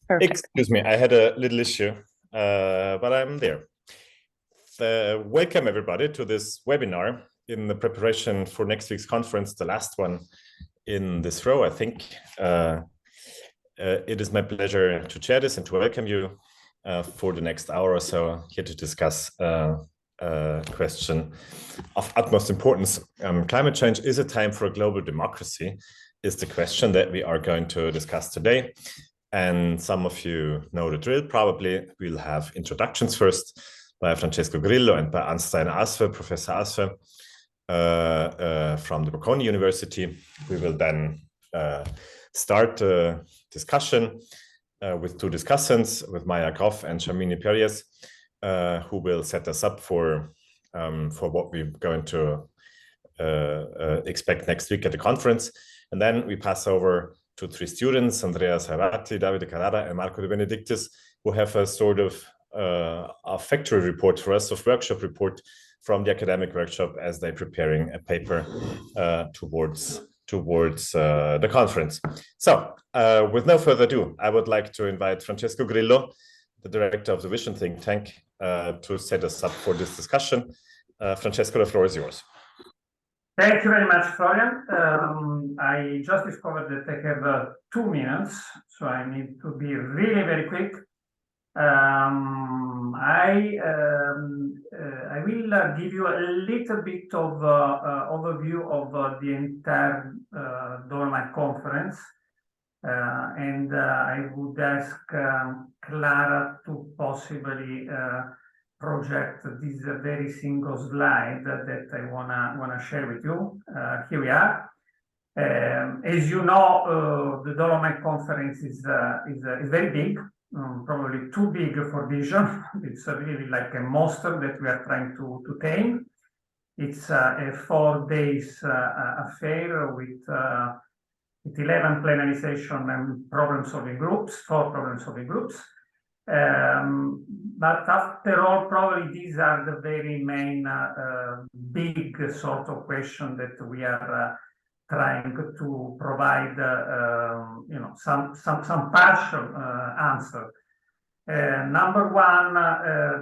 Perfect. Excuse me, I had a little issue, but I'm there. Welcome everybody to this webinar in the preparation for next week's conference, the last one in this row, I think. It is my pleasure to chair this and to welcome you for the next hour or so here to discuss a question of utmost importance. Climate change is a time for a global democracy is the question that we are going to discuss today. And some of you know the drill. Probably we'll have introductions first by Francesco Grillo and by Arnstein Aassve, Professor Aassve from the Bocconi University. We will then start a discussion with two discussants, with Maja, Groff and Sharmini, Peries, who will set us up for what we're going to expect next week at the conference. And then we pass over to three students, Andrea, Davide, Carrara, and Marco de Benedictis, who have a sort of a factory report for us, of workshop report from the academic workshop as they're preparing a paper towards the conference. So with no further ado, I would like to invite Francesco Grillo, the director of the Vision think tank, to set us up for this discussion. Francesco, the floor is yours. Thank you very much, Florian. I just discovered that I have 2 minutes, so I need to be really very quick. I will give you a little bit of overview of the entire Dolomite conference, and I would ask Clara to possibly project this very single slide that I wanna share with you. Here we are. As you know, the Dolomite conference is very big, probably too big for vision. It's really like a monster that we are trying to tame. It's a 4 days affair with 11 plenary sessions and problem-solving groups, 4 problem-solving groups. But after all, probably these are the very main big sort of question that we are trying to provide, you know, some partial answer. Number one,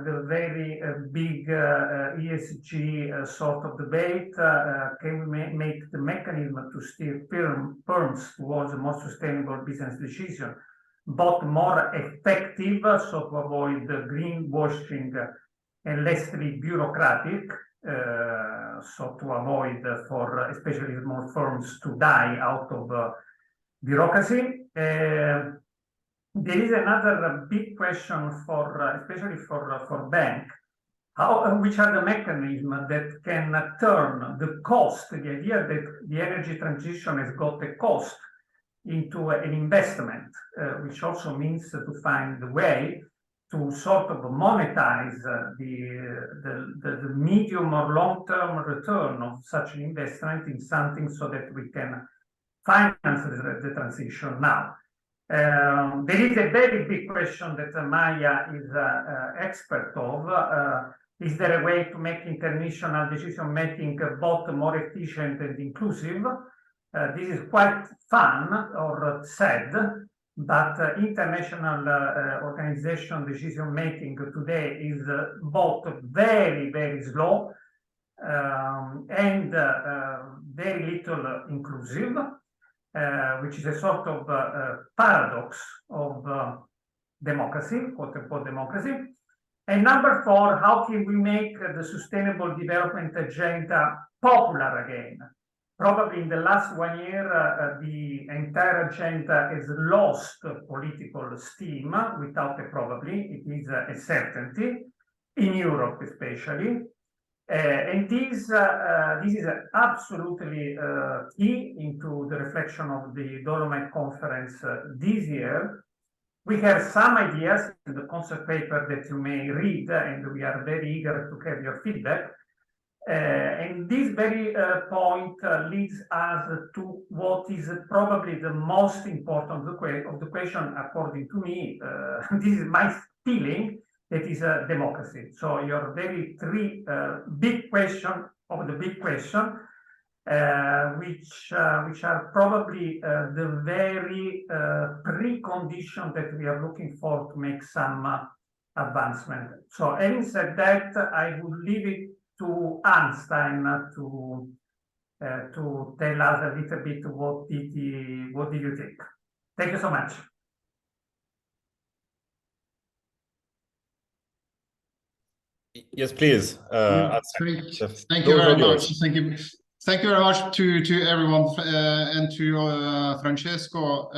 the very big ESG sort of debate. Can we make the mechanism to steer firms towards a more sustainable business decision, but more effective, so to avoid greenwashing and lessly bureaucratic, so to avoid for especially small firms to die out of bureaucracy. There is another big question for especially for bank. Which are the mechanisms that can turn the cost, the idea that the energy transition has got a cost, into an investment, which also means to find a way to sort of monetize the medium or long-term return of such an investment in something so that we can finance the transition now. There is a very big question that Maja is expert of. Is there a way to make international decision-making both more efficient and inclusive? This is quite fun or sad, but international organization decision-making today is both very, very slow and very little inclusive, which is a sort of paradox of democracy, quote-unquote democracy. And number 4, how can we make the sustainable development agenda popular again? Probably in the last 1 year, the entire agenda has lost political steam without a probably. It is a certainty, in Europe especially. And this is absolutely key into the reflection of the Dolomite conference this year. We have some ideas in the concept paper that you may read, and we are very eager to have your feedback. And this very point leads us to what is probably the most important of the question, according to me. This is my feeling, that is democracy. So your very 3 big question of the big question. which are probably the very precondition that we are looking for to make some advancement. So having said that, I would leave it to Arnstein to tell us a little bit what did you think. Thank you so much. Yes, please. Thank you very much. Thank you very much to everyone and to Francesco,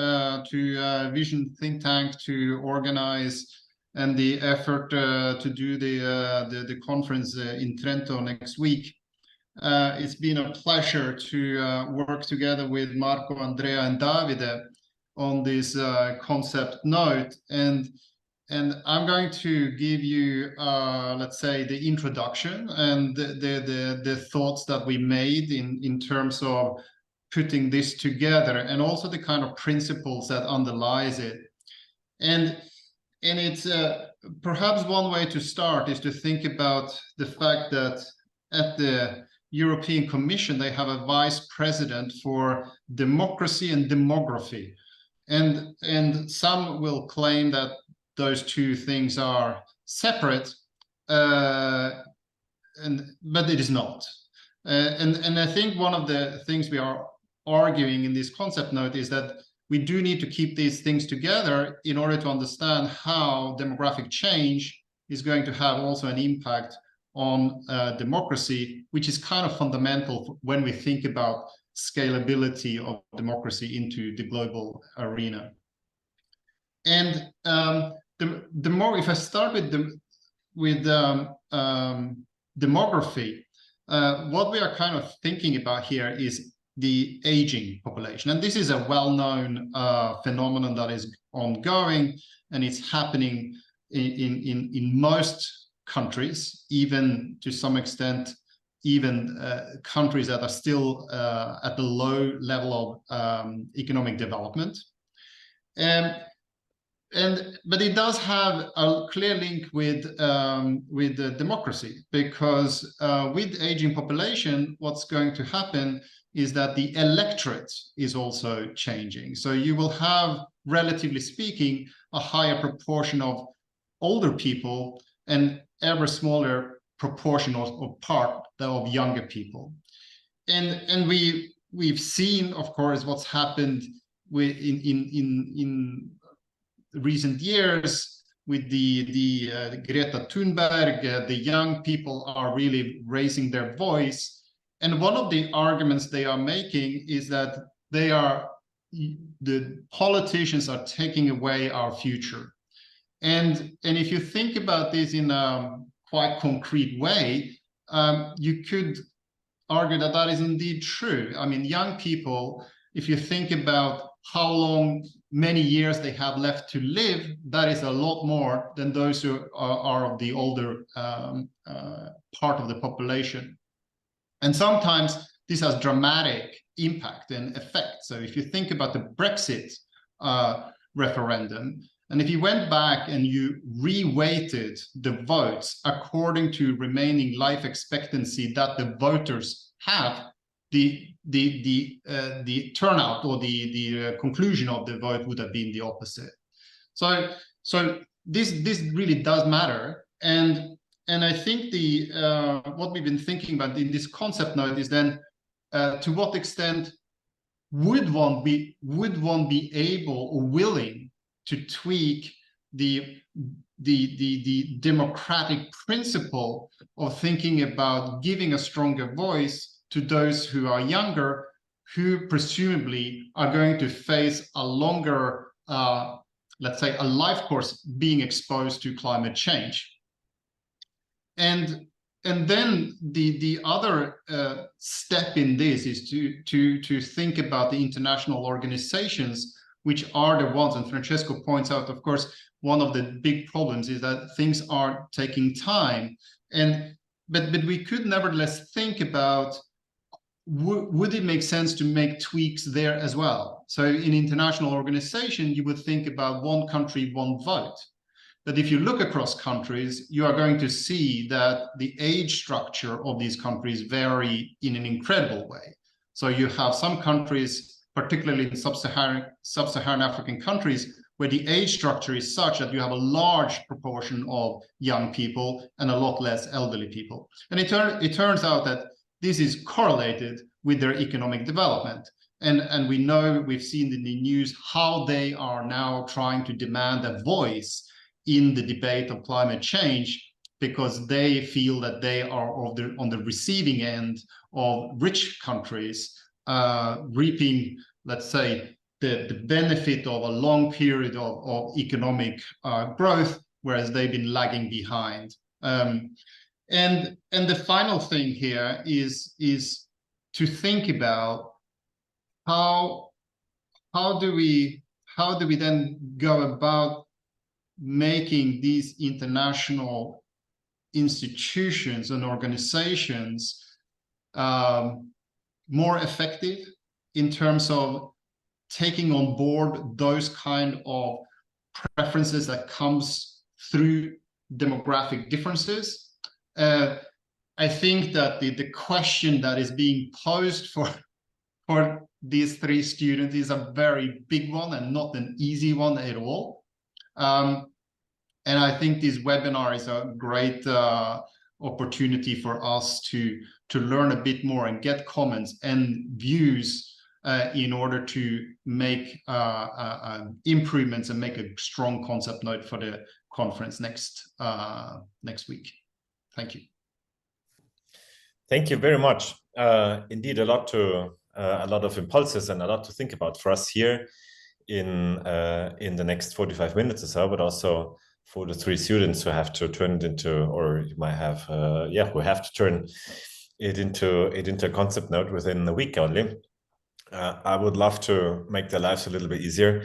to Vision Think Tank to organize and the effort to do the conference in Trento next week. It's been a pleasure to work together with Marco, Andrea, and Davide on this concept note. And I'm going to give you, let's say, the introduction and the thoughts that we made in terms of putting this together, and also the kind of principles that underlies it. And it's perhaps one way to start is to think about the fact that at the European Commission, they have a vice president for democracy and demography. And some will claim that those two things are separate, but it is not. And I think one of the things we are arguing in this concept note is that we do need to keep these things together in order to understand how demographic change is going to have also an impact on democracy, which is kind of fundamental when we think about scalability of democracy into the global arena. And the more, if I start with demography, what we are kind of thinking about here is the aging population. And this is a well-known phenomenon that is ongoing, and it's happening in most countries, even to some extent, even countries that are still at the low level of economic development. But it does have a clear link with democracy, because with aging population, what's going to happen is that the electorate is also changing. So you will have, relatively speaking, a higher proportion of older people and ever smaller proportion of part of younger people. And we've seen, of course, what's happened in recent years with the Greta Thunberg. The young people are really raising their voice. And one of the arguments they are making is that the politicians are taking away our future. And if you think about this in a quite concrete way, you could argue that that is indeed true. I mean, young people, if you think about how many years they have left to live, that is a lot more than those who are of the older part of the population. And sometimes this has dramatic impact and effect. So if you think about the Brexit referendum, and if you went back and you reweighted the votes according to remaining life expectancy that the voters have, the turnout or the conclusion of the vote would have been the opposite. So this really does matter. And I think what we've been thinking about in this concept note is then to what extent would one be able or willing to tweak the democratic principle of thinking about giving a stronger voice to those who are younger, who presumably are going to face a longer, let's say, a life course being exposed to climate change. And then the other step in this is to think about the international organizations, which are the ones, and Francesco points out, of course, one of the big problems is that things are taking time. But we could nevertheless think about, would it make sense to make tweaks there as well? So in international organization, you would think about one country, one vote. But if you look across countries, you are going to see that the age structure of these countries vary in an incredible way. So you have some countries, particularly in sub-Saharan African countries, where the age structure is such that you have a large proportion of young people and a lot less elderly people. And it turns out that this is correlated with their economic development. And we know, we've seen in the news how they are now trying to demand a voice in the debate of climate change, because they feel that they are on the receiving end of rich countries reaping, let's say, the benefit of a long period of economic growth, whereas they've been lagging behind. And the final thing here is to think about how do we then go about making these international institutions and organizations more effective in terms of taking on board those kind of preferences that comes through demographic differences. I think that the question that is being posed for these three students is a very big one and not an easy one at all. And I think this webinar is a great opportunity for us to learn a bit more and get comments and views in order to make improvements and make a strong concept note for the conference next week. Thank you. Thank you very much. Indeed, a lot of impulses and a lot to think about for us here in the next 45 minutes or so, but also for the three students who have to turn it into, or you might have, who have to turn it into a concept note within a week only. I would love to make their lives a little bit easier,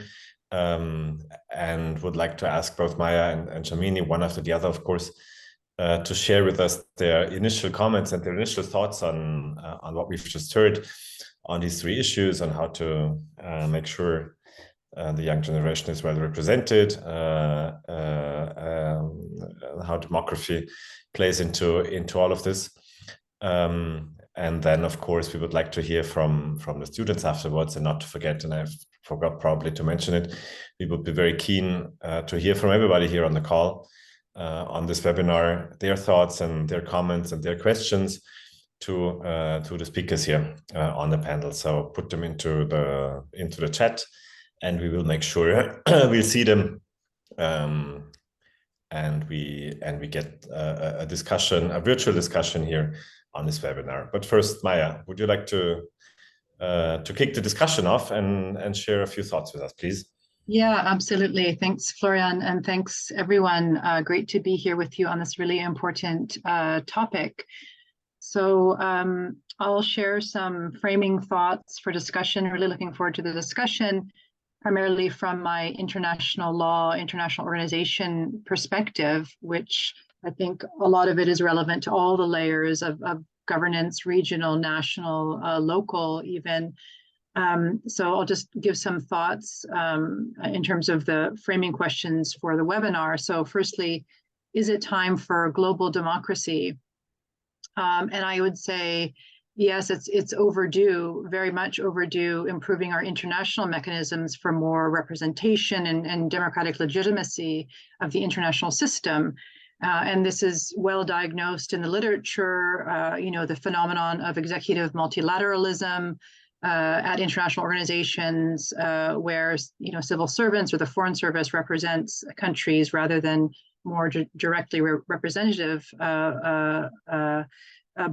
and would like to ask both Maja and Sharmini, one after the other, of course, to share with us their initial comments and their initial thoughts on what we've just heard on these three issues, on how to make sure the young generation is well represented, how demography plays into all of this. And then, of course, we would like to hear from the students afterwards, and not to forget, and I forgot probably to mention it, we would be very keen to hear from everybody here on the call on this webinar, their thoughts and their comments and their questions to the speakers here on the panel. So put them into the chat, and we will make sure we'll see them, and we get a discussion, a virtual discussion here on this webinar. But first, Maja, would you like to kick the discussion off and share a few thoughts with us, please? Yeah, absolutely. Thanks, Florian, and thanks, everyone. Great to be here with you on this really important topic. So I'll share some framing thoughts for discussion. Really looking forward to the discussion, primarily from my international law, international organization perspective, which I think a lot of it is relevant to all the layers of governance, regional, national, local even. So I'll just give some thoughts in terms of the framing questions for the webinar. So firstly, is it time for global democracy? And I would say, yes, it's overdue, very much overdue, improving our international mechanisms for more representation and democratic legitimacy of the international system. And this is well diagnosed in the literature, the phenomenon of executive multilateralism at international organizations where, civil servants or the Foreign Service represents countries rather than more directly representative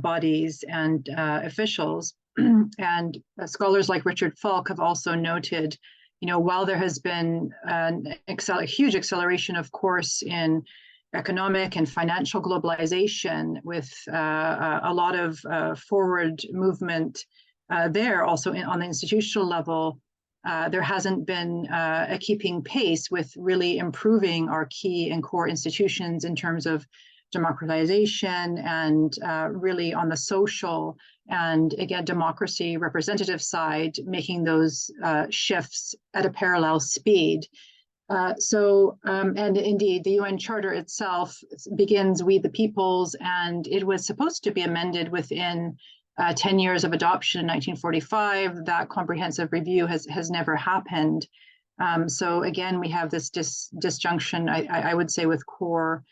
bodies and officials. And scholars like Richard Falk have also noted, while there has been a huge acceleration, of course, in economic and financial globalization with a lot of forward movement there, also on the institutional level, there hasn't been a keeping pace with really improving our key and core institutions in terms of democratization and really on the social and, again, democracy representative side, making those shifts at a parallel speed. And indeed, the UN Charter itself begins "We the Peoples," and it was supposed to be amended within 10 years of adoption in 1945. That comprehensive review has never happened. So again, we have this disjunction, I would say, with core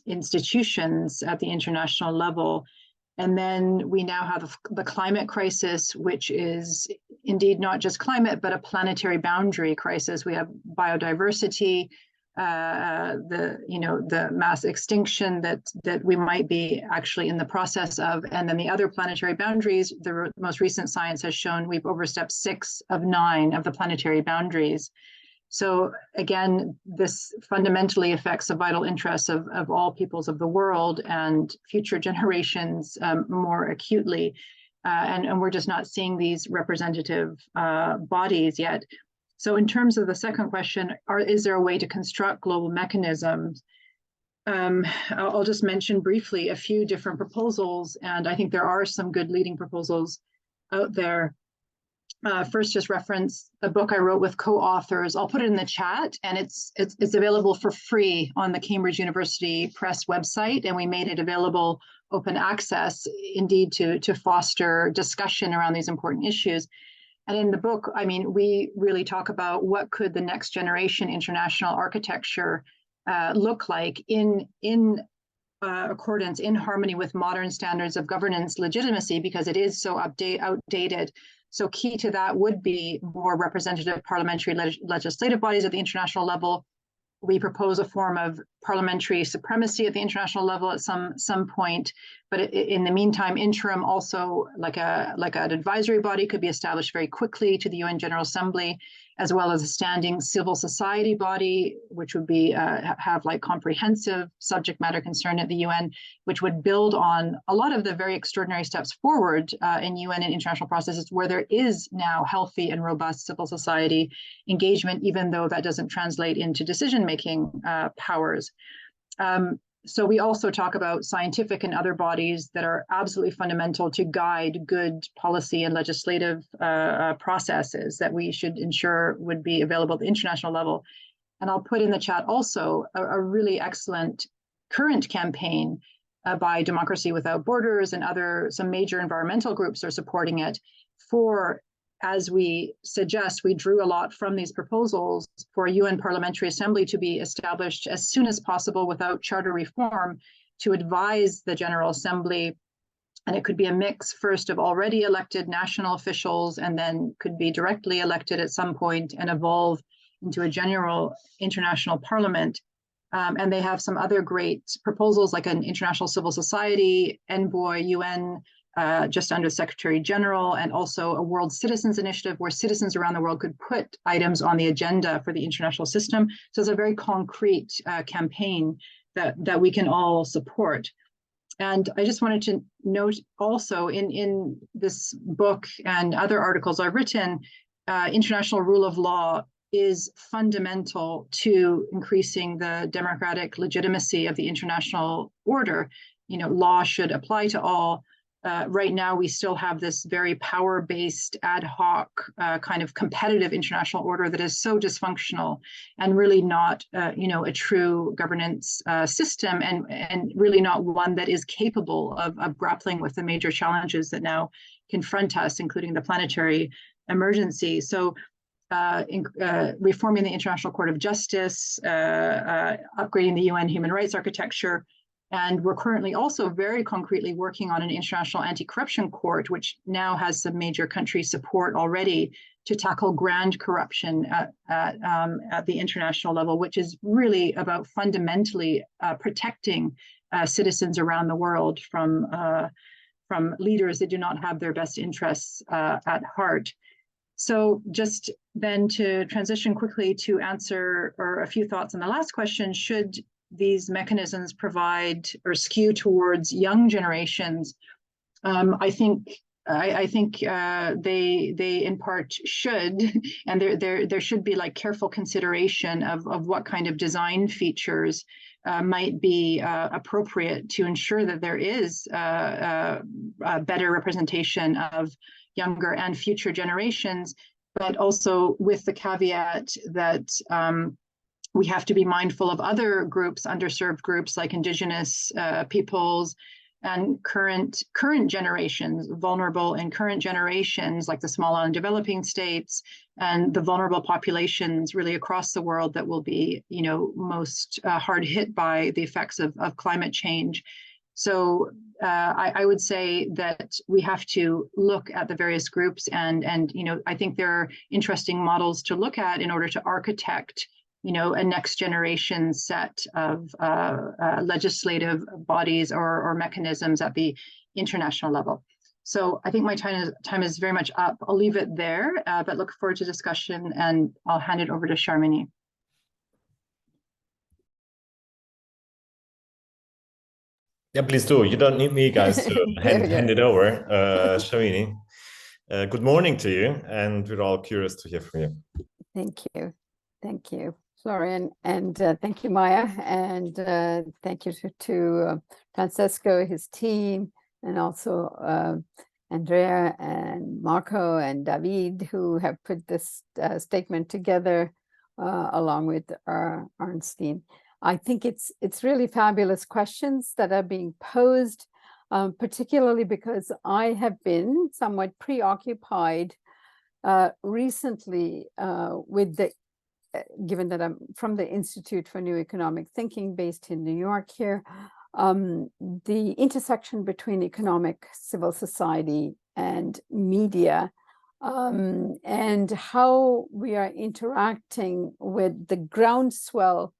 institutions at the international level. And then we now have the climate crisis, which is indeed not just climate, but a planetary boundary crisis. We have biodiversity, the mass extinction that we might be actually in the process of, and then the other planetary boundaries. The most recent science has shown we've overstepped 6 of 9 of the planetary boundaries. So again, this fundamentally affects the vital interests of all peoples of the world and future generations more acutely. And we're just not seeing these representative bodies yet. So in terms of the second question, is there a way to construct global mechanisms? I'll just mention briefly a few different proposals, and I think there are some good leading proposals out there. First, just reference a book I wrote with co-authors. I'll put it in the chat, and it's available for free on the Cambridge University Press website, and we made it available open access, indeed, to foster discussion around these important issues. And in the book, I mean, we really talk about what could the next generation international architecture look like in accordance, in harmony with modern standards of governance legitimacy, because it is so outdated. So key to that would be more representative parliamentary legislative bodies at the international level. We propose a form of parliamentary supremacy at the international level at some point, but in the meantime, interim also like an advisory body could be established very quickly to the UN General Assembly, as well as a standing civil society body, which would be have like comprehensive subject matter concern at the UN, which would build on a lot of the very extraordinary steps forward in UN and international processes where there is now healthy and robust civil society engagement, even though that doesn't translate into decision-making powers. So we also talk about scientific and other bodies that are absolutely fundamental to guide good policy and legislative processes that we should ensure would be available at the international level. And I'll put in the chat also a really excellent current campaign by Democracy Without Borders and some major environmental groups are supporting it for, as we suggest, we drew a lot from these proposals for a UN Parliamentary Assembly to be established as soon as possible without charter reform to advise the General Assembly. And it could be a mix first of already elected national officials and then could be directly elected at some point and evolve into a general international parliament. And they have some other great proposals like an international civil society, envoy, UN, just under Secretary General, and also a World Citizens Initiative where citizens around the world could put items on the agenda for the international system. So it's a very concrete campaign that we can all support. And I just wanted to note also in this book and other articles I've written, international rule of law is fundamental to increasing the democratic legitimacy of the international order. You know, law should apply to all. Right now, we still have this very power-based, ad hoc, kind of competitive international order that is so dysfunctional and really not, a true governance system, and really not one that is capable of grappling with the major challenges that now confront us, including the planetary emergency. So, reforming the International Court of Justice, upgrading the UN human rights architecture. And we're currently also very concretely working on an international anti-corruption court, which now has some major country support already to tackle grand corruption at the international level, which is really about fundamentally protecting citizens around the world from leaders that do not have their best interests at heart. So just then to transition quickly to answer or a few thoughts on the last question, should these mechanisms provide or skew towards young generations? I think they in part should, and there should be like careful consideration of what kind of design features might be appropriate to ensure that there is a better representation of younger and future generations, but also with the caveat that we have to be mindful of other groups, underserved groups like Indigenous peoples, and current generations, vulnerable and current generations, like the small island developing states, and the vulnerable populations really across the world that will be, most hard hit by the effects of climate change. So I would say that we have to look at the various groups, and I think there are interesting models to look at in order to architect a next generation set of legislative bodies or mechanisms at the international level. So I think my time is very much up. I'll leave it there, but look forward to discussion, and I'll hand it over to Sharmini. Yeah, please do. You don't need me, guys, to hand it over. Sharmini, good morning to you, and we're all curious to hear from you. Thank you, Florian, and thank you, Maja, and thank you to Francesco, his team, and also Andrea and Marco and Davide, who have put this statement together along with Arnstein. I think it's really fabulous questions that are being posed, particularly because I have been somewhat preoccupied recently with given that I'm from the Institute for New Economic Thinking based in New York here, the intersection between economic, civil society, and media, and how we are interacting with the groundswell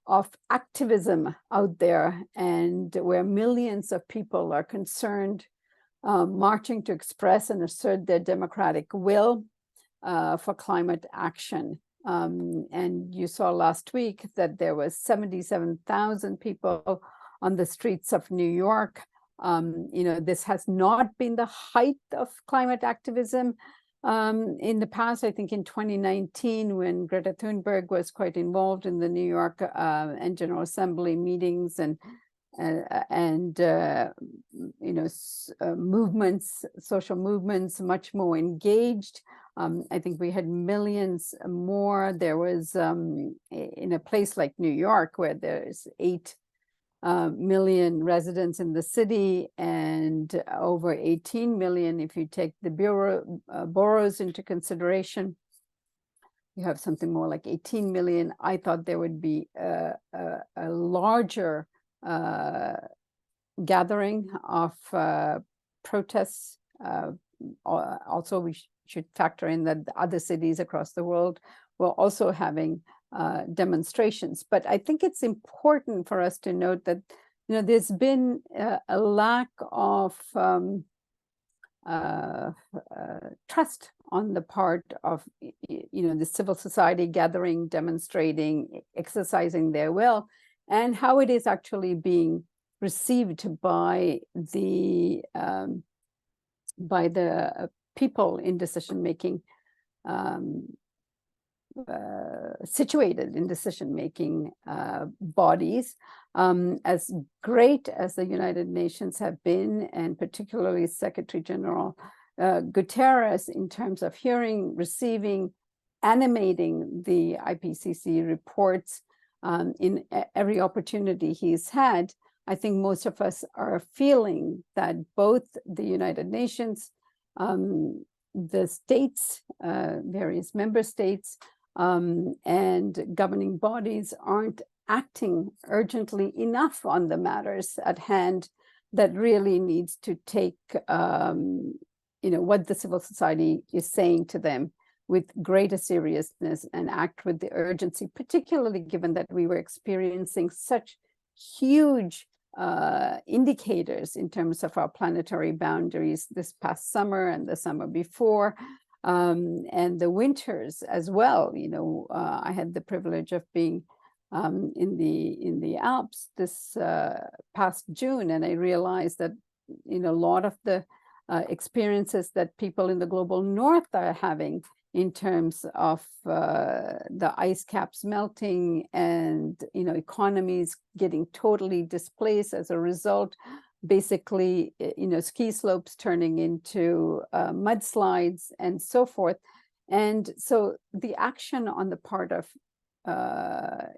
of activism out there, and where millions of people are concerned, marching to express and assert their democratic will for climate action. And you saw last week that there was 77,000 people on the streets of New York. This has not been the height of climate activism in the past. I think in 2019, when Greta Thunberg was quite involved in the New York and General Assembly meetings and movements, social movements, much more engaged. I think we had millions more. There was in a place like New York, where there's 8 million residents in the city, and over 18 million if you take the boroughs into consideration. You have something more like 18 million. I thought there would be a larger gathering of protests. Also, we should factor in that other cities across the world were also having demonstrations. But I think it's important for us to note that there's been a lack of trust on the part of the civil society gathering, demonstrating, exercising their will, and how it is actually being received by the people in decision making, situated in decision making bodies. As great as the United Nations have been, and particularly Secretary General Guterres, in terms of hearing, receiving, animating the IPCC reports in every opportunity he's had, I think most of us are feeling that both the United Nations, the states, various member states, and governing bodies aren't acting urgently enough on the matters at hand that really needs to take, what the civil society is saying to them with greater seriousness and act with the urgency, particularly given that we were experiencing such huge indicators in terms of our planetary boundaries this past summer and the summer before, and the winters as well. I had the privilege of being in the Alps this past June, and I realized that a lot of the experiences that people in the global north are having in terms of the ice caps melting and economies getting totally displaced as a result, basically ski slopes turning into mudslides and so forth. And so the action on the part of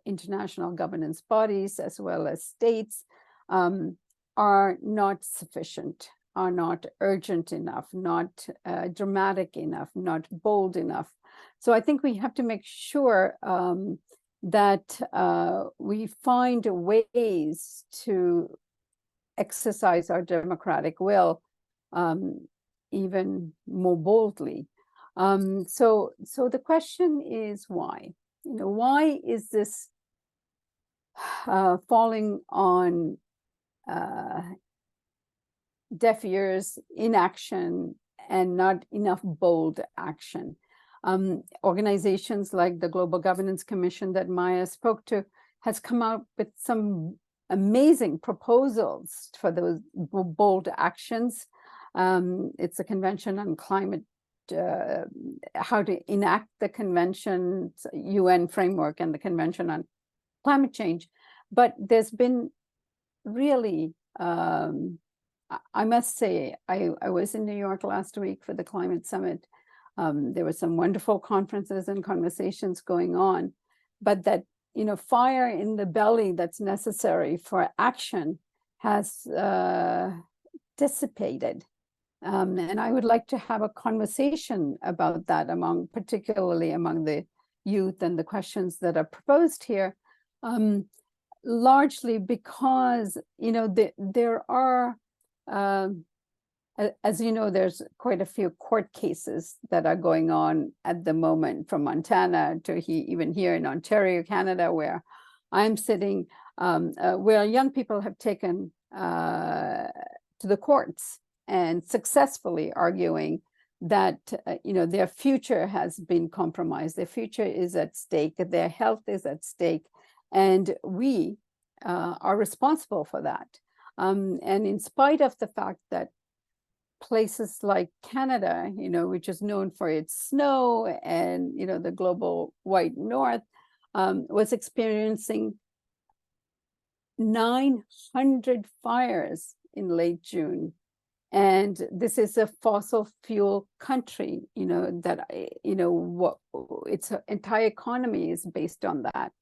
international governance bodies as well as states are not sufficient, are not urgent enough, not dramatic enough, not bold enough. So I think we have to make sure that we find ways to exercise our democratic will even more boldly. So the question is why? Why is this falling on deaf ears, inaction, and not enough bold action? Organizations like the Global Governance Commission that Maja spoke to has come out with some amazing proposals for those bold actions. It's a convention on climate, how to enact the convention's UN framework and the convention on climate change. But there's been really, I must say, I was in New York last week for the climate summit. There were some wonderful conferences and conversations going on, but that, fire in the belly that's necessary for action has dissipated. And I would like to have a conversation about that particularly among the youth and the questions that are proposed here, largely because, there are, as you know, there's quite a few court cases that are going on at the moment, from Montana to even here in Ontario, Canada, where I'm sitting, where young people have taken to the courts and successfully arguing that their future has been compromised, their future is at stake, their health is at stake, and we are responsible for that. And in spite of the fact that places like Canada, which is known for its snow and, the global white north, was experiencing 900 fires in late June. And this is a fossil fuel country, that, its entire economy is based on that.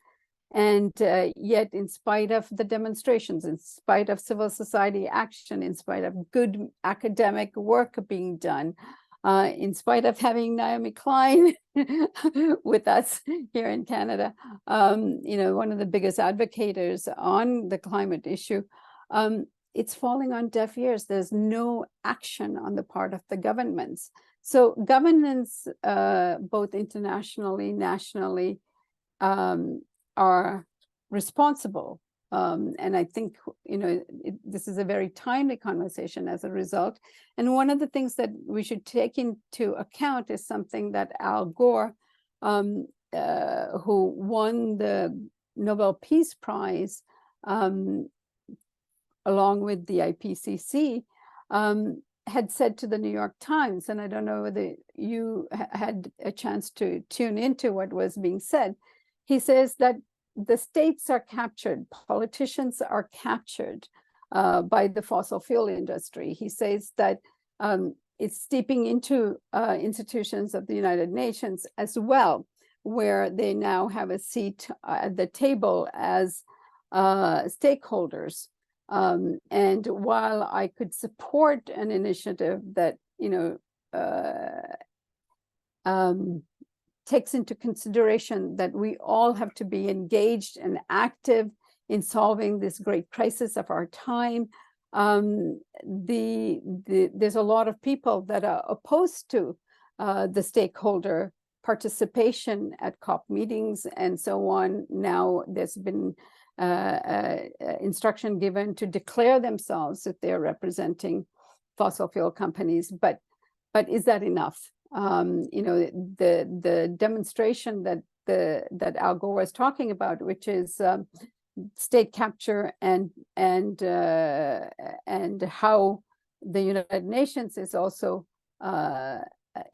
And yet, in spite of the demonstrations, in spite of civil society action, in spite of good academic work being done, in spite of having Naomi Klein with us here in Canada, one of the biggest advocates on the climate issue, it's falling on deaf ears. There's no action on the part of the governments. So governments, both internationally, nationally, are responsible. And I think, this is a very timely conversation as a result. And one of the things that we should take into account is something that Al Gore, who won the Nobel Peace Prize, along with the IPCC, had said to the New York Times, and I don't know whether you had a chance to tune into what was being said. He says that the states are captured, politicians are captured by the fossil fuel industry. He says that it's steeping into institutions of the United Nations as well, where they now have a seat at the table as stakeholders. And while I could support an initiative that, takes into consideration that we all have to be engaged and active in solving this great crisis of our time, there's a lot of people that are opposed to the stakeholder participation at COP meetings and so on. Now there's been instruction given to declare themselves if they're representing fossil fuel companies, but is that enough? The demonstration that Al Gore was talking about, which is state capture and how the United Nations is also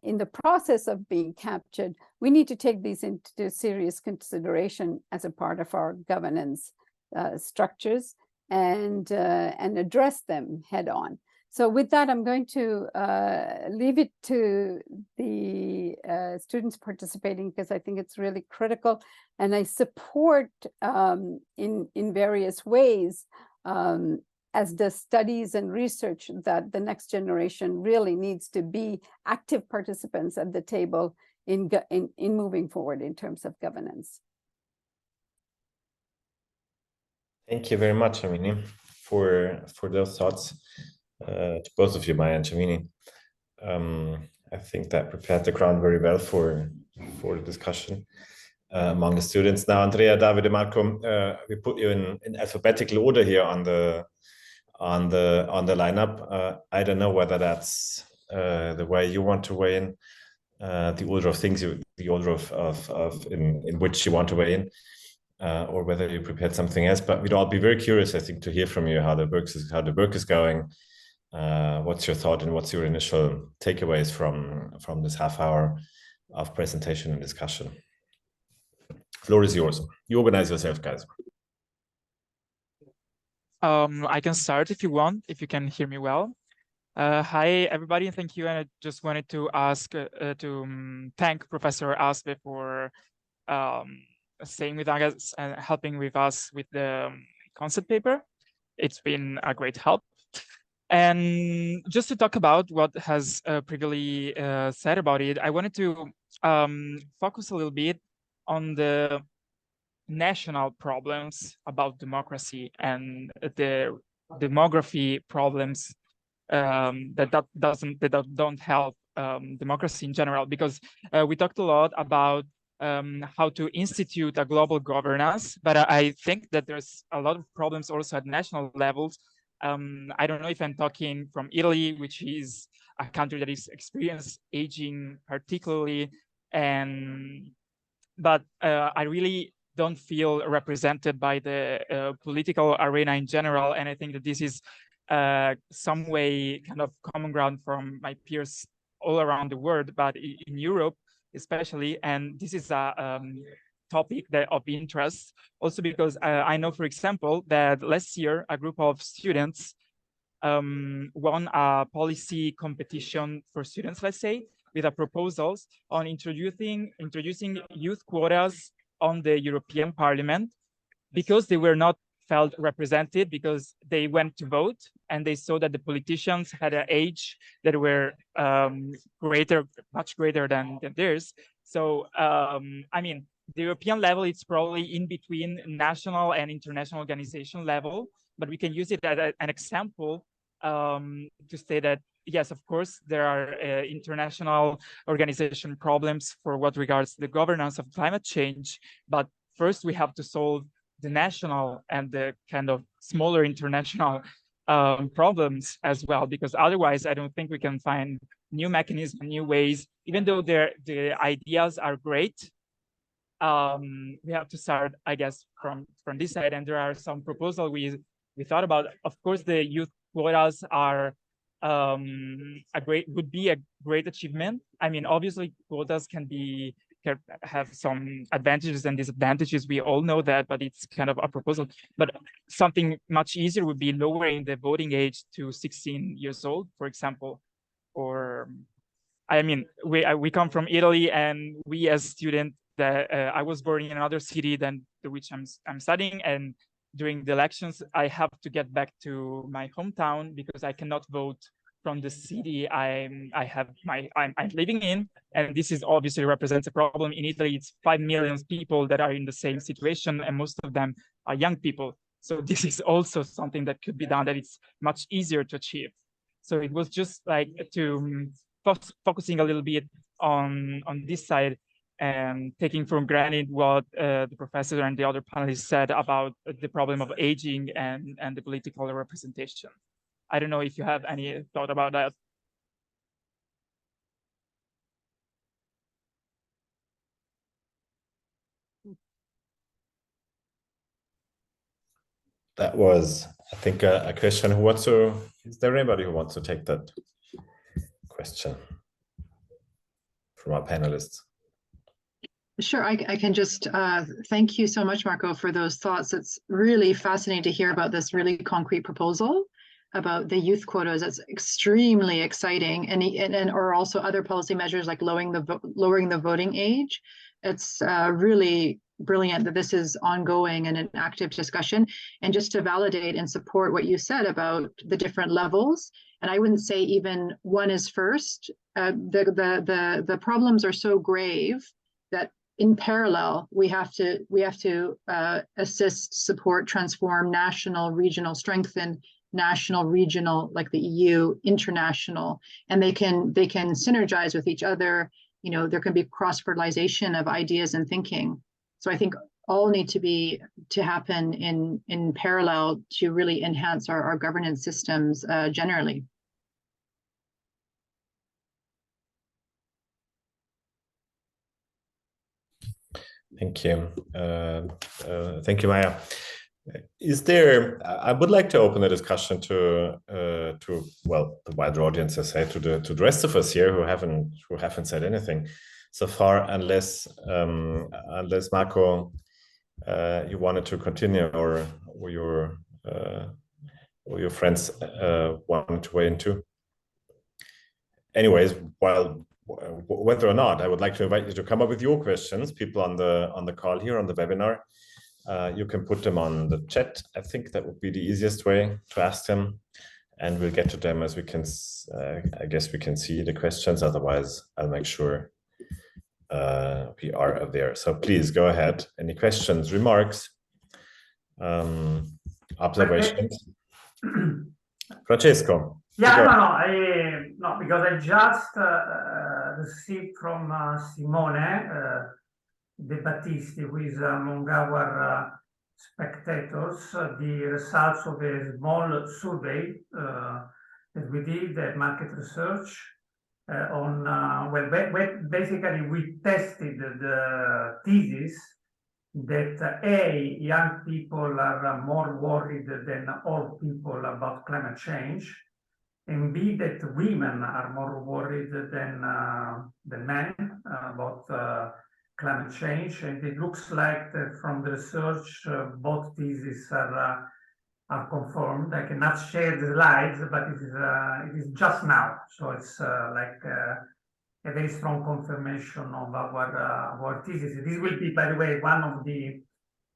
in the process of being captured. We need to take these into serious consideration as a part of our governance structures and address them head on. So with that, I'm going to leave it to the students participating, because I think it's really critical. And I support in various ways as does studies and research, that the next generation really needs to be active participants at the table in moving forward in terms of governance. Thank you very much, Sharmini, for those thoughts, to both of you, Maja and Sharmini. I think that prepared the ground very well for the discussion among the students. Now, Andrea, Davide, Marco, we put you in alphabetical order here on the lineup. I don't know whether that's the way you want to weigh in, the order of things, the order of in which you want to weigh in, or whether you prepared something else. But we'd all be very curious, I think, to hear from you how the work is going. What's your thought and what's your initial takeaways from this half hour of presentation and discussion? Floor is yours. You organize yourself, guys. I can start if you want, if you can hear me well. Hi, everybody, and thank you. And I just wanted to ask thank Professor Aassve for staying with us and helping with us with the concept paper. It's been a great help. And just to talk about what has previously said about it, I wanted to focus a little bit on the national problems about democracy and the demography problems that don't help democracy in general, because we talked a lot about how to institute a global governance, but I think that there's a lot of problems also at national levels. I don't know if I'm talking from Italy, which is a country that is experiencing aging particularly, but I really don't feel represented by the political arena in general, and I think that this is some way kind of common ground from my peers all around the world, but in Europe especially, and this is a topic of interest also because I know, for example, that last year a group of students won a policy competition for students, let's say, with a proposals on introducing youth quotas on the European Parliament, because they were not felt represented, because they went to vote and they saw that the politicians had an age that were much greater than theirs. So I mean, the European level, it's probably in between national and international organization level, but we can use it as an example to say that, yes, of course, there are international organization problems for what regards the governance of climate change, but first we have to solve the national and the kind of smaller international problems as well, because otherwise I don't think we can find new mechanisms, new ways, even though the ideas are great. We have to start, I guess, from this side, and there are some proposals we thought about. Of course, the youth quotas are would be a great achievement. I mean, obviously, quotas can have some advantages and disadvantages. We all know that, but it's kind of a proposal. But something much easier would be lowering the voting age to 16 years old, for example. Or, I mean, we come from Italy, and we as students, that I was born in another city than which I'm studying, and during the elections I have to get back to my hometown because I cannot vote from the city I'm living in, and this is obviously represents a problem. In Italy, it's 5 million people that are in the same situation, and most of them are young people. So this is also something that could be done, that it's much easier to achieve. So it was just like to focusing a little bit on this side, and taking for granted what the professor and the other panelists said about the problem of aging and the political representation. I don't know if you have any thought about that. That was, I think, a question who wants to, is there anybody who wants to take that question from our panelists? Sure, I can just thank you so much, Marco, for those thoughts. It's really fascinating to hear about this really concrete proposal about the youth quotas. That's extremely exciting, and or also other policy measures like lowering the voting age. It's really brilliant that this is ongoing and an active discussion. And just to validate and support what you said about the different levels, and I wouldn't say even one is first. The problems are so grave that in parallel we have to assist, support, transform national, regional, strengthen national, regional, like the EU, international, and they can synergize with each other. You know, there can be cross-fertilization of ideas and thinking. So I think all need to happen in parallel to really enhance our governance systems generally. Thank you. Thank you, Maja. Is there? I would like to open the discussion to well, the wider audience, I say, to the rest of us here who haven't said anything so far, unless Marco, you wanted to continue, or your friends wanted to weigh in too. Anyways, whether or not, I would like to invite you to come up with your questions. People on the call here on the webinar, you can put them on the chat. I think that would be the easiest way to ask them, and we'll get to them as we can. I guess we can see the questions. Otherwise, I'll make sure we are there. So please go ahead. Any questions, remarks, observations? Francesco. Yeah, no, because I just received from Simone De Battisti, who is among our spectators, the results of a small survey that we did at Market Research on, basically we tested the thesis that young people are more worried than old people about climate change, and B, that women are more worried than men about climate change. And it looks like that from the research, both theses are confirmed. I cannot share the slides, but it is just now. So it's like a very strong confirmation of our thesis. This will be, by the way, one of the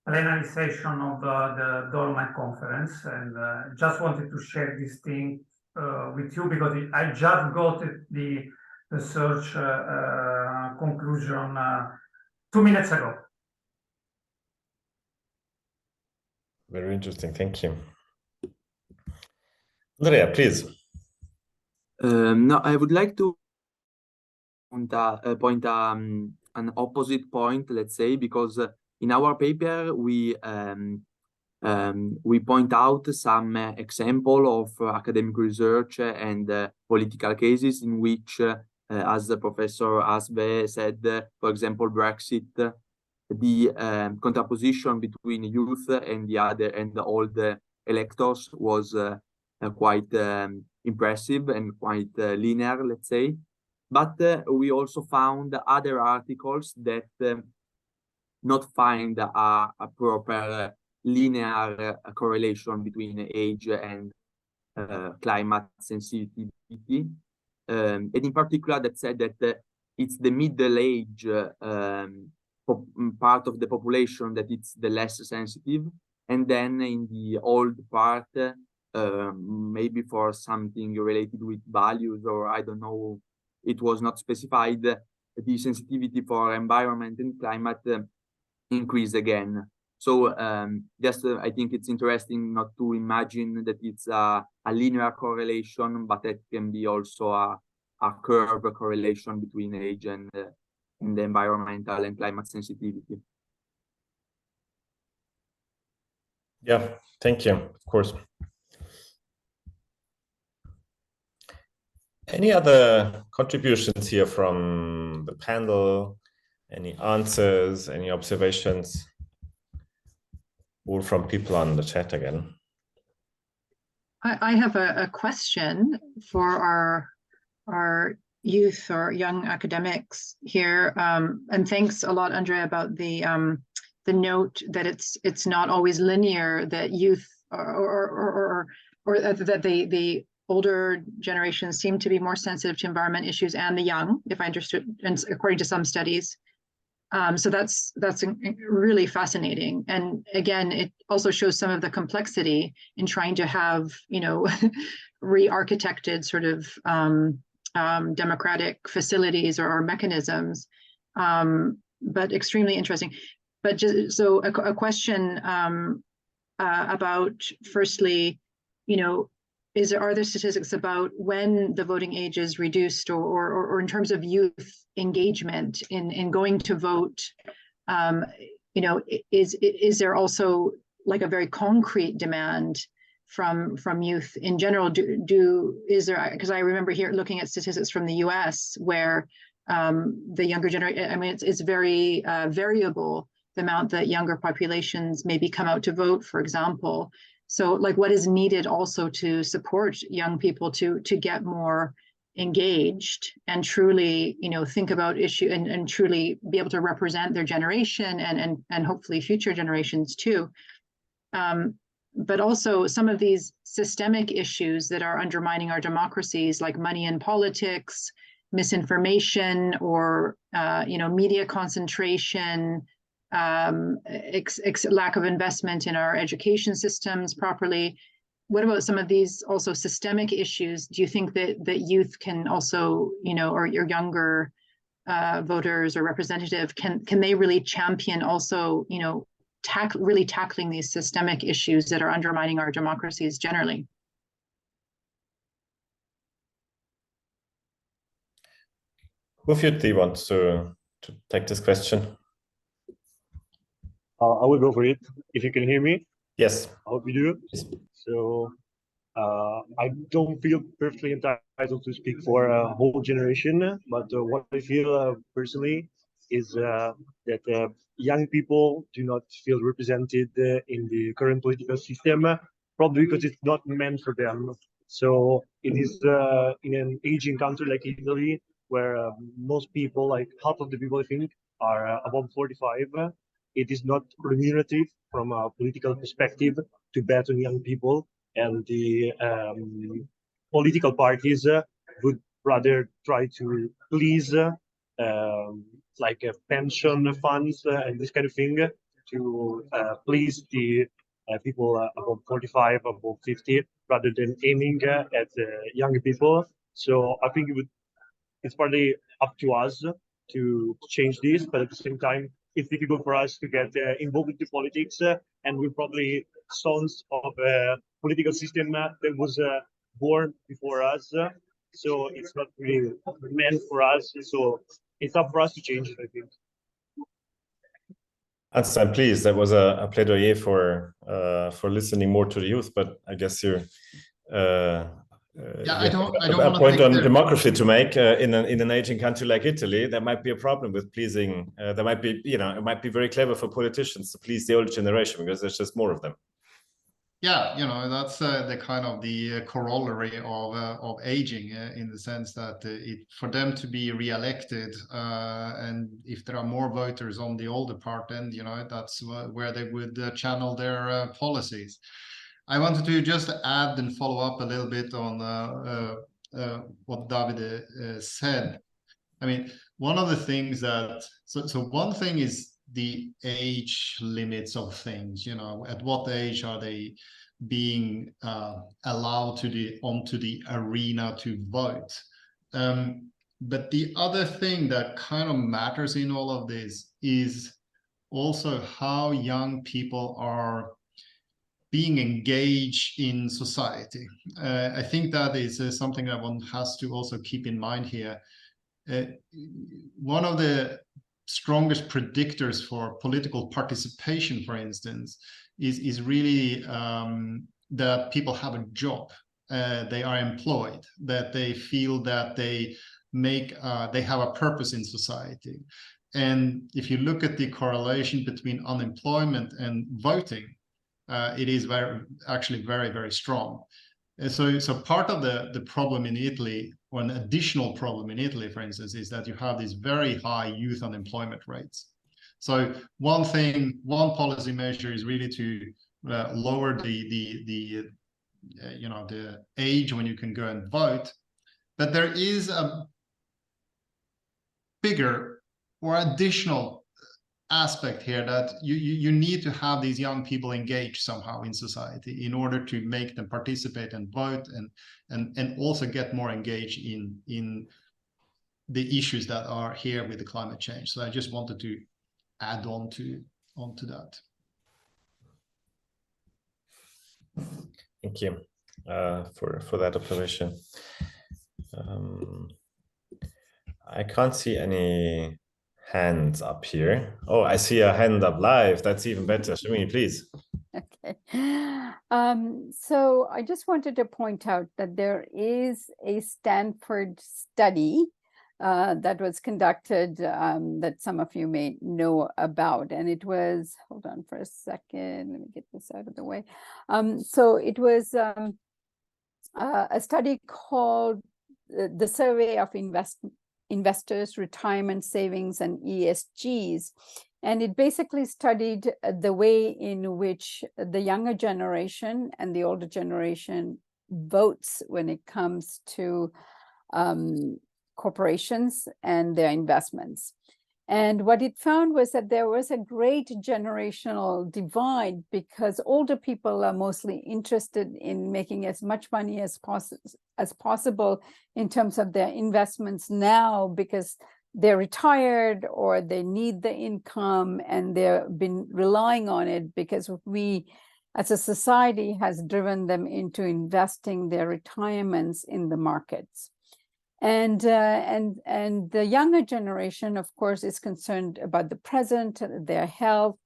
plenary session of the Dolomite conference, and just wanted to share this thing with you because I just got the research conclusion 2 minutes ago. Very interesting. Thank you. Andrea, please. No, I would like to point an opposite point, let's say, because in our paper we point out some example of academic research and political cases in which, as Professor Aassve said, for example, Brexit, the contraposition between youth and the old electors was quite impressive and quite linear, let's say. But we also found other articles that not find a proper linear correlation between age and climate sensitivity. And in particular, that said that it's the middle age part of the population that it's the less sensitive. And then in the old part, maybe for something related with values, or I don't know, it was not specified, the sensitivity for environment and climate increased again. So just I think it's interesting not to imagine that it's a linear correlation, but it can be also a curve correlation between age and the environmental and climate sensitivity. Yeah, thank you, of course. Any other contributions here from the panel? Any answers, any observations? Or from people on the chat again? I have a question for our youth or young academics here, and thanks a lot, Andrea, about the note that it's not always linear, that youth or that the older generations seem to be more sensitive to environment issues, and the young, if I understood, and according to some studies. So that's really fascinating. And again, it also shows some of the complexity in trying to have, you know, re-architected sort of democratic facilities or mechanisms, but extremely interesting. But just so a question about, firstly, you know, are there statistics about when the voting age is reduced, or in terms of youth engagement in going to vote? You know, is there also like a very concrete demand from youth in general? Is there, because I remember here looking at statistics from the US where the younger generation, I mean, it's very variable, the amount that younger populations maybe come out to vote, for example. So like what is needed also to support young people to get more engaged and truly, you know, think about issue and truly be able to represent their generation and hopefully future generations too. But also some of these systemic issues that are undermining our democracies, like money in politics, misinformation, or you know, media concentration, lack of investment in our education systems properly. What about some of these also systemic issues? Do you think that youth can also, you know, or your younger voters or representative, can they really champion also, you know, really tackling these systemic issues that are undermining our democracies generally? Who of you do you want to take this question? I will go for it. If you can hear me. Yes. I hope you do. Yes. So I don't feel perfectly entitled to speak for a whole generation, but what I feel personally is that young people do not feel represented in the current political system, probably because it's not meant for them. So it is in an aging country like Italy, where most people, like half of the people, I think, are above 45. It is not remunerative from a political perspective to bet on young people, and the political parties would rather try to please like pension funds and this kind of thing to please the people above 45, above 50, rather than aiming at young people. So I think it's partly up to us to change this, but at the same time, it's difficult for us to get involved into politics, and we're probably sons of a political system that was born before us. So it's not really meant for us. So it's up for us to change it, I think. Arnstein, please. That was a plaidoyer for listening more to the youth, but I guess you're. Yeah, I don't a point on demography to make in an aging country like Italy. There might be a problem with pleasing. There might be, you know, it might be very clever for politicians to please the old generation because there's just more of them. Yeah, you know, that's the kind of the corollary of aging, in the sense that for them to be re-elected, and if there are more voters on the older part, then, you know, that's where they would channel their policies. I wanted to just add and follow up a little bit on what Davide said. I mean, one of the things that, so one thing is the age limits of things, you know, at what age are they being allowed onto the arena to vote? But the other thing that kind of matters in all of this is also how young people are being engaged in society. I think that is something that one has to also keep in mind here. One of the strongest predictors for political participation, for instance, is really that people have a job, they are employed, that they feel that they have a purpose in society. And if you look at the correlation between unemployment and voting, it is actually very, very strong. And so part of the problem in Italy, or an additional problem in Italy, for instance, is that you have these very high youth unemployment rates. So one policy measure is really to lower the age when you can go and vote, but there is a bigger or additional aspect here, that you need to have these young people engaged somehow in society in order to make them participate and vote, and also get more engaged in the issues that are here with the climate change. So I just wanted to add on to that. Thank you for that observation. I can't see any hands up here. Oh, I see a hand up live. That's even better. Sharmini, please. Okay. So I just wanted to point out that there is a Stanford study that was conducted that some of you may know about. And it was, hold on for a second, let me get this out of the way. So it was a study called the Survey of Investors, Retirement Savings, and ESGs. And it basically studied the way in which the younger generation and the older generation votes when it comes to corporations and their investments. And what it found was that there was a great generational divide, because older people are mostly interested in making as much money as possible in terms of their investments now, because they're retired or they need the income and they've been relying on it, because we as a society has driven them into investing their retirements in the markets. And the younger generation, of course, is concerned about the present, their health,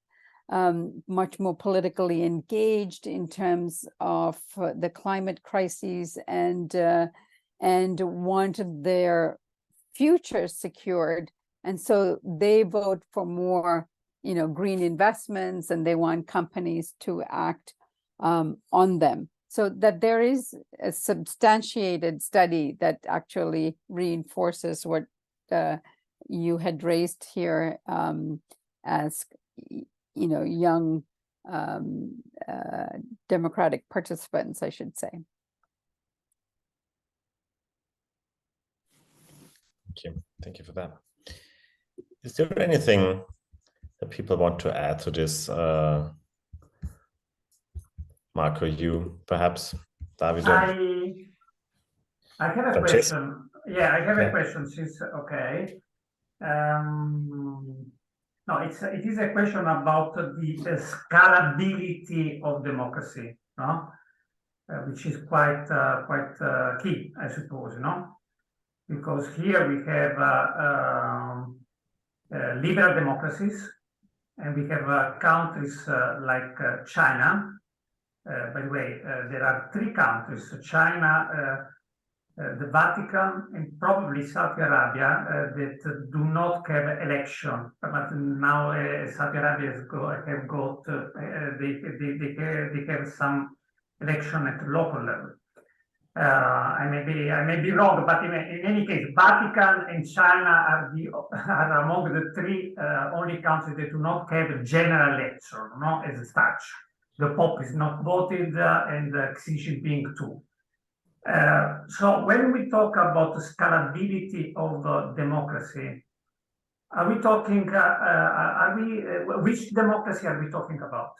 much more politically engaged in terms of the climate crises, and want their future secured. And so they vote for more, green investments, and they want companies to act on them. So that there is a substantiated study that actually reinforces what you had raised here as, young democratic participants, I should say. Thank you for that. Is there anything that people want to add to this? Marco, you perhaps, Davide? I have a question. Yeah, I have a question. Since okay, no, it is a question about the scalability of democracy, no? Which is quite key, I suppose, because here we have liberal democracies, and we have countries like China. By the way, there are 3 countries: China, the Vatican, and probably Saudi Arabia, that do not have election. But now Saudi Arabia they have some election at the local level. I may be wrong, but in any case, Vatican and China are among the 3 only countries that do not have a general election, as such. The Pope is not voted, and Xi Jinping too. So when we talk about the scalability of democracy, are we talking? Which democracy are we talking about?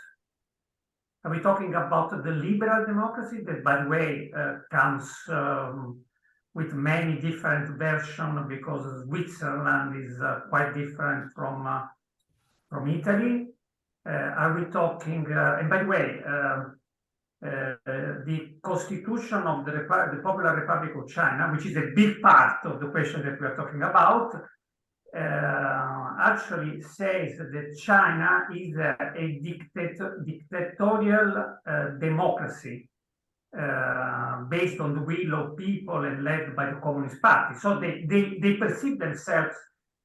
Are we talking about the liberal democracy that, by the way, comes with many different versions, because Switzerland is quite different from Italy? Are we talking, and by the way, the constitution of the Popular Republic of China, which is a big part of the question that we are talking about, actually says that China is a dictatorial democracy based on the will of people and led by the Communist Party. So they perceive themselves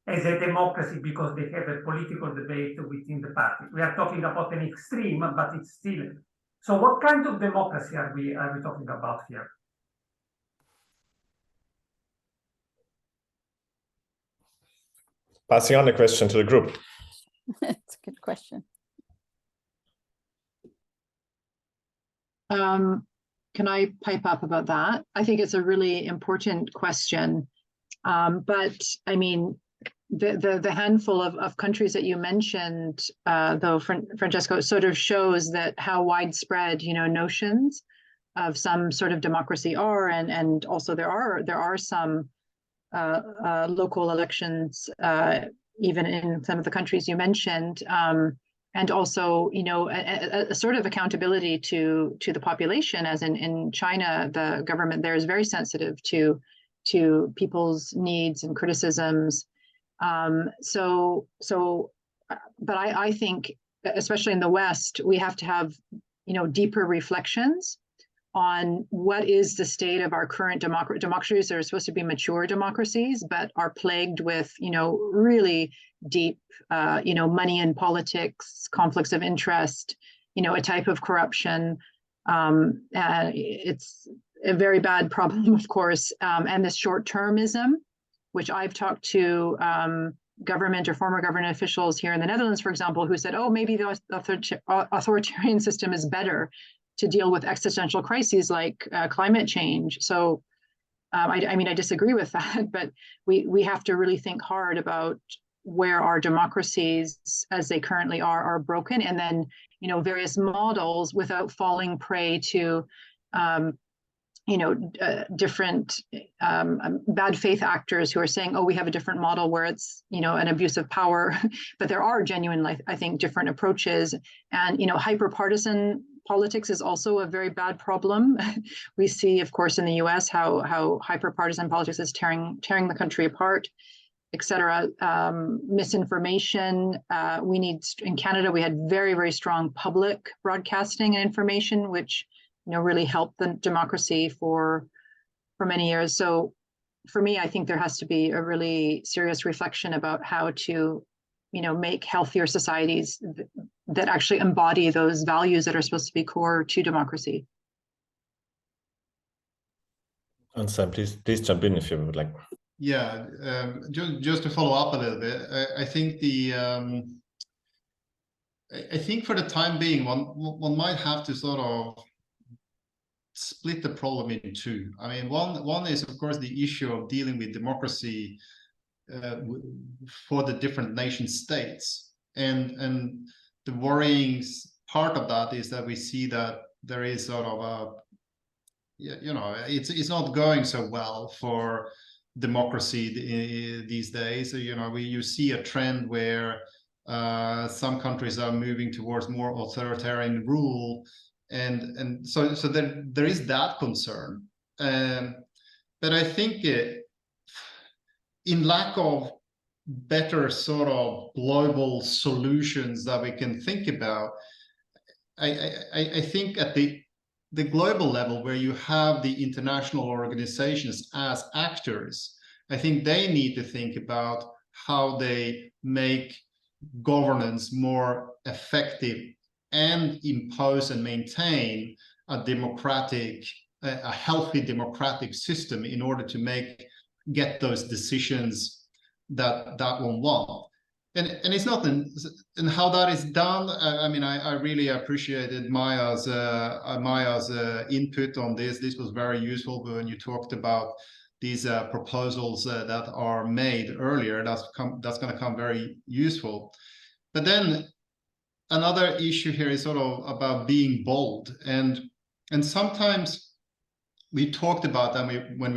as a democracy because they have a political debate within the party. We are talking about an extreme, but it's still. So what kind of democracy are we talking about here? Passing on the question to the group. That's a good question. Can I pipe up about that? I think it's a really important question. But I mean, the handful of countries that you mentioned, though, Francesco, sort of shows that how widespread, notions of some sort of democracy are, and also there are some local elections, even in some of the countries you mentioned, and also, a sort of accountability to the population, as in China, the government there is very sensitive to people's needs and criticisms. But I think, especially in the West, we have to have, deeper reflections on what is the state of our current democracies that are supposed to be mature democracies, but are plagued with, really deep, money and politics, conflicts of interest, a type of corruption. It's a very bad problem, of course, and this short-termism, which I've talked to government or former government officials here in the Netherlands, for example, who said, oh, maybe the authoritarian system is better to deal with existential crises like climate change. So, I disagree with that, but we have to really think hard about where our democracies, as they currently are broken, and then, various models without falling prey to different bad faith actors who are saying, oh, we have a different model where it's, an abuse of power. But there are genuine, I think, different approaches. And, hyper-partisan politics is also a very bad problem. We see, of course, in the US how hyper-partisan politics is tearing the country apart, etc. Misinformation. In Canada, we had very, very strong public broadcasting and information, which really helped the democracy for many years. So for me, I think there has to be a really serious reflection about how to, make healthier societies that actually embody those values that are supposed to be core to democracy. Arnstein, please jump in if you would like. Yeah, just to follow up a little bit, I think I think for the time being, one might have to sort of split the problem in two. One is, of course, the issue of dealing with democracy for the different nation states, and the worrying part of that is that we see that there is sort of it's not going so well for democracy these days. You see a trend where some countries are moving towards more authoritarian rule. And so there is that concern, but I think in lack of better sort of global solutions that we can think about, I think at the global level, where you have the international organizations as actors, I think they need to think about how they make governance more effective and impose and maintain a healthy democratic system in order to get those decisions that one want. And it's not, and how that is done. I really appreciated Maja's input on this. This was very useful when you talked about these proposals that are made earlier. That's going to come very useful. But then another issue here is sort of about being bold, and sometimes we talked about that when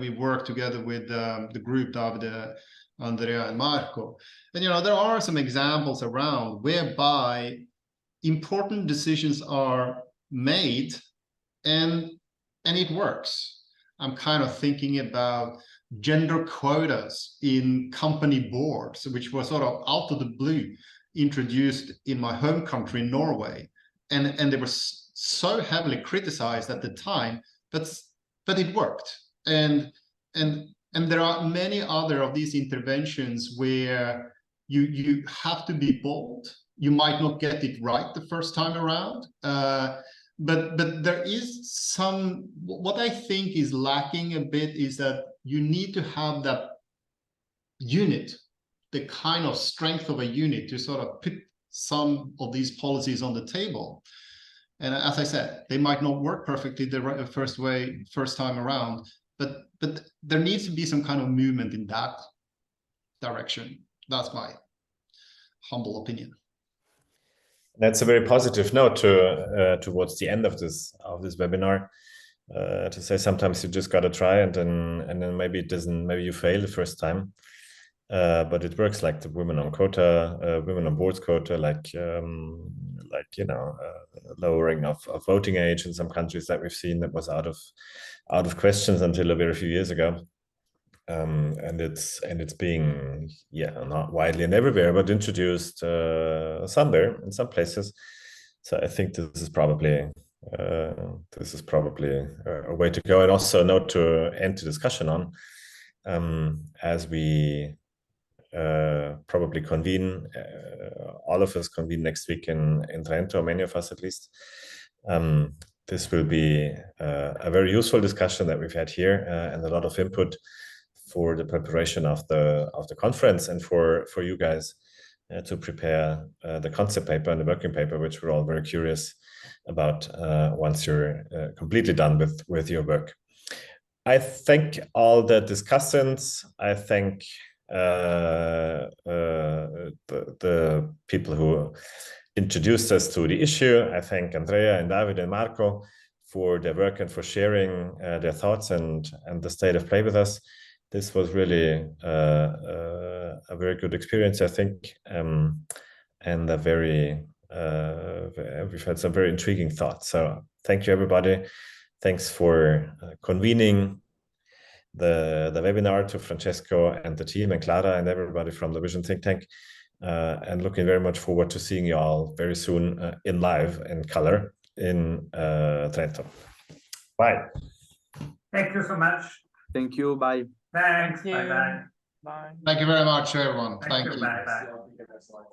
we worked together with the group, Davide, Andrea, and Marco. And there are some examples around whereby important decisions are made and it works. I'm kind of thinking about gender quotas in company boards, which were sort of out of the blue introduced in my home country, Norway, and they were so heavily criticized at the time, but it worked. And there are many other of these interventions where you have to be bold. You might not get it right the first time around, but there is some. What I think is lacking a bit is that you need to have that unit, the kind of strength of a unit to sort of put some of these policies on the table. And as I said, they might not work perfectly the first time around, but there needs to be some kind of movement in that direction. That's my humble opinion. That's a very positive note to towards the end of this webinar. To say sometimes you just gotta try, and then maybe it doesn't. Maybe you fail the first time, but it works, like the women on quota, women on boards quota, like you know, lowering of voting age in some countries that we've seen that was out of questions until a very few years ago. And it's being, yeah, not widely and everywhere, but introduced somewhere in some places. So I think this is probably a way to go, and also a note to end the discussion on, as we probably convene, all of us convene next week in Trento, many of us at least. This will be a very useful discussion that we've had here, and a lot of input for the preparation of the conference, and for you guys to prepare the concept paper and the working paper, which we're all very curious about once you're completely done with your work. I thank all the discussants. I thank the people who introduced us to the issue. I thank Andrea and Davide and Marco for their work and for sharing their thoughts and the state of play with us. This was really a very good experience, I think, and a very we've had some very intriguing thoughts. So thank you, everybody. Thanks for convening the webinar, to Francesco and the team, and Clara and everybody from the Vision Think Tank, and looking very much forward to seeing you all very soon in live, in color, in Trento. Bye. Thank you so much. Thank you. Bye. Thanks. Thank you. Bye-bye. Bye. Thank you very much, everyone. Thank you. you. Bye-bye.